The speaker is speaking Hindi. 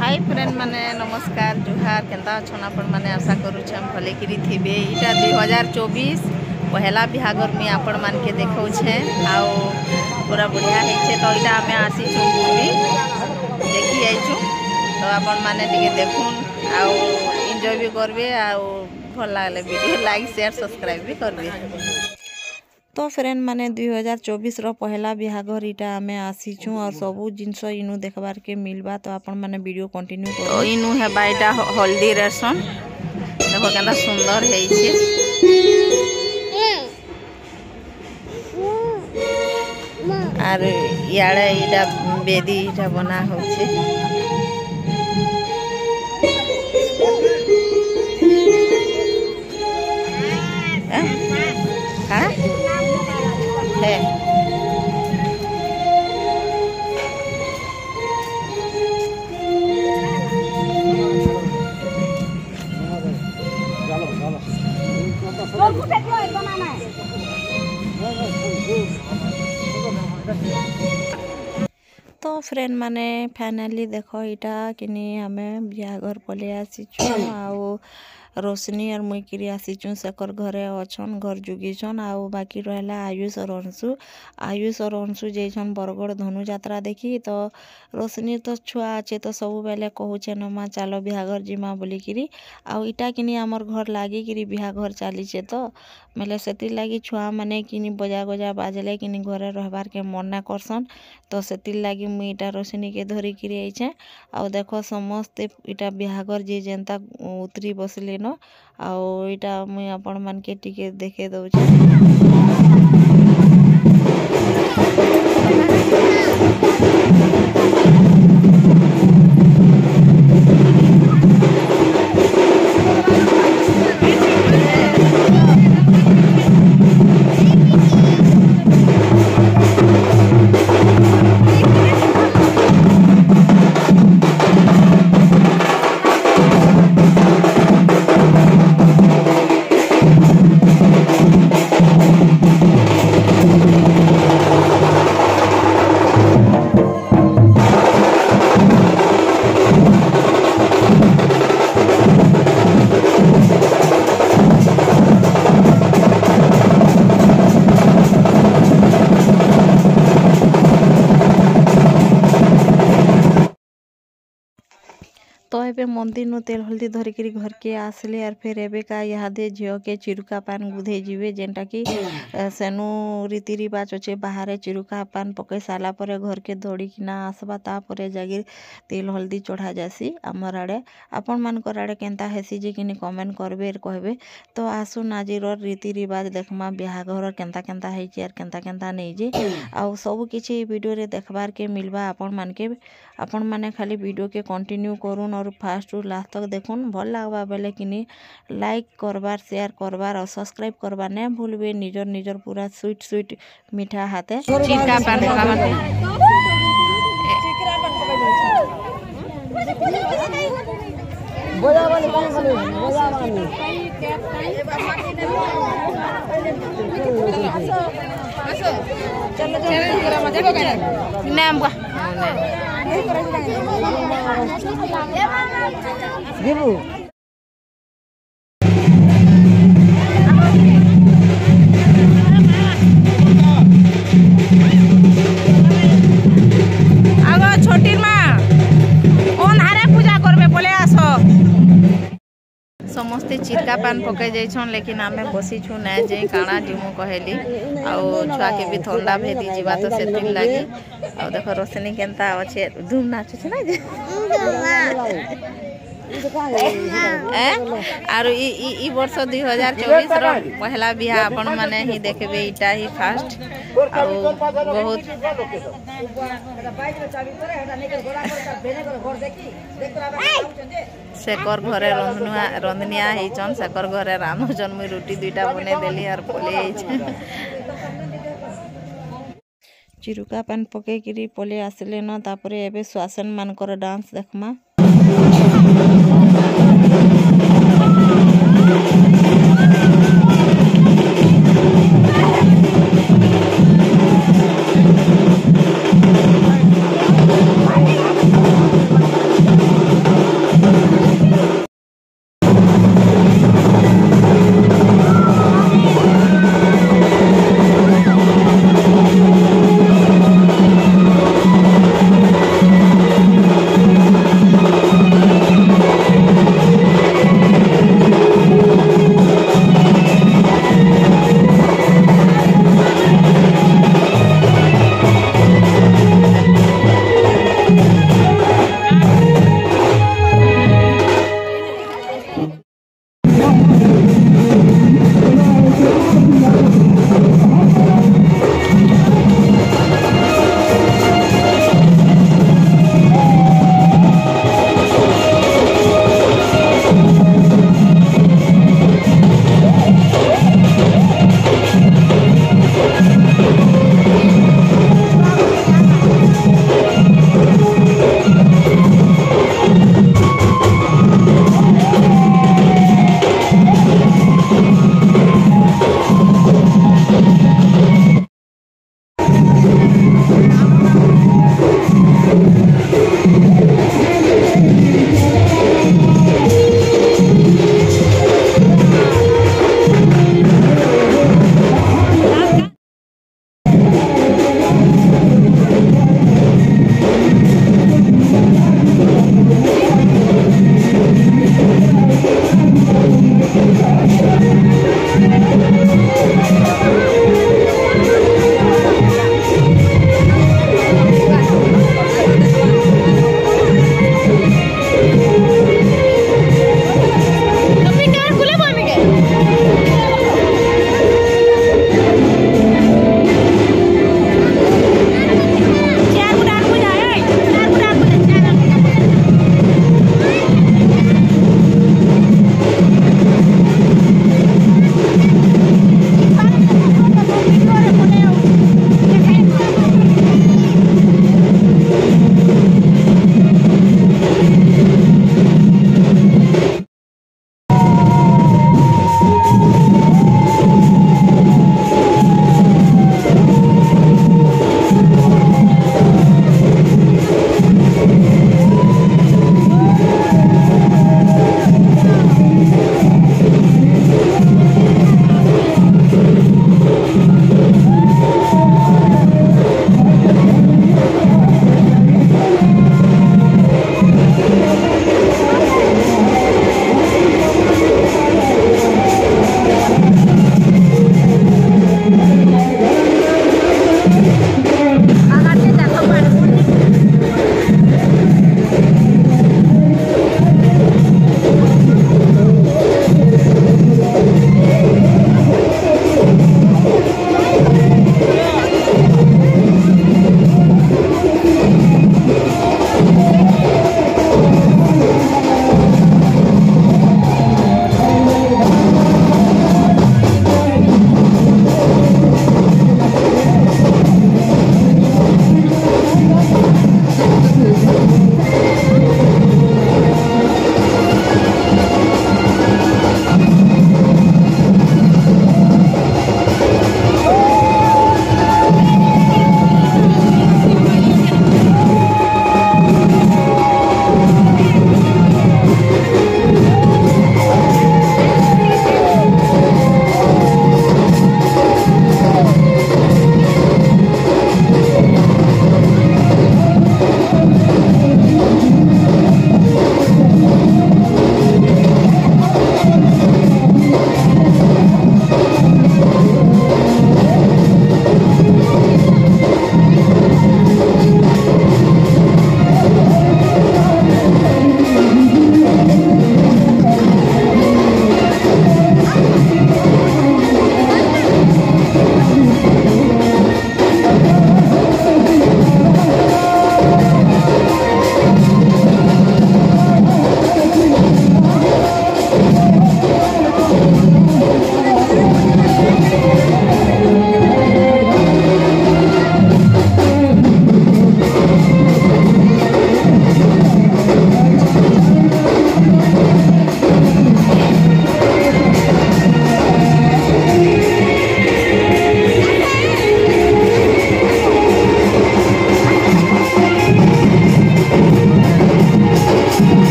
हाय फ्रेंड माने नमस्कार जुहार केंता अछन आपण माने आशा करूछ हम भले करी थिबे। इटा 2024 पहला बिहागर में आपण मान के देखौ छे आउ पूरा बढ़िया है छे। तो इटा हमें आसी छु बुली देखि आई छु तो आपण माने टिके देखुन आउ एंजॉय भी करबे आउ भल लागले वीडियो लाइक शेयर सब्सक्राइब भी करबे। तो फ्रेंड माने 2024 रो पहला बिहागर इटा आमे आसीछु और सबू जिनस इनु देखबार के मिलबा। तो आपण माने वीडियो कंटिन्यू करो। तो इनु है बाइटा हल्दी रसन देखो केना सुंदर है छे। आर याडा इटा बेदी इटा बना हो छे। हां है तो फ्रेंड माने फाइनली देखो इटा किनी हमें बिहागर पले आसीछु आउ रोशनी और मुई किरी आसीछु सकर घरे अछन घर जुगीछन आउ बाकी रहला आयुष और अंशु जेछन बरगड़ धनु यात्रा देखी। तो रोशनी तो छुआ अच्छे तो सब बेले कहूचे नमा चलो बिहागर जिमा बोली किरी आउ इटा किनी हमर घर लागी किरी बिहागर चलीचे। तो मेले सेतिर लागी छुआ माने किनी बजा गजा बाजले किनी घरे रहबार के मन ना करसन। तो सेतिर लागी मुई इटा रोशनी के धरी किरी आइछे आउ देखो समस्ते इटा बिहागर जे जेंता उतरी बसले न आउ इटा मुई आपण मान के टिके देखे दउछे। तो एबे मंदिर नु तेल हल्दी धरी करी घर के आसले और फिर एबे का यादे झियो के चिरुका पान गुधे जीवे जेंटा की सेनु रीति रिवाज अच्छे बाहर चिरुका पान पके साला परे घर के दौड़ी किना आसबा तापरे जागिर तेल हल्दी चढ़ा जासी आमर आड़े। आपण मानकर आड़े केंता हेसी जे किनी कमेंट करबे कहबे। तो आसुन आजिर रीति रिवाज देखमा बिहाघर केंता केंता हेची और केंता केंता नहीं जे आउ सब किछि वीडियो रे देखबार के मिलबा। आपण माने खाली वीडियो के कंटिन्यू करूँ और फास्ट टू लास्ट तक देखुन भल लागबा बेले किनी लाइक करबार शेयर करबार और सब्सक्राइब करबार ने भूलबे। निजर पूरा स्वीट मीठा हाथे चिका पान पकावते छोटी माँ ओन हारे पूजा करबे बोले आसो समस्ते चिरका पान पके जाइछन लेकिन आमे बसी छु ना जे काना जिमु कहली आउ छुआ के भी ठंडा भेदी जीवा तो से दिन लागी आउ देखो रोशनी केंता अच्छे धूम नाच छ ना जे आर ई वर्ष 2024 रो पहला बिहा आपण माने ही देखबे इटा ही फास्ट आउ बहुत सेकर घरे रंधनिया हेचन सेकर घरे रांधुचन मुई रोटी दुईटा बने देली और पले चिरुका पान पके किरी पले आसले न तापरे एबे श्वासन मानकर डांस देखमा।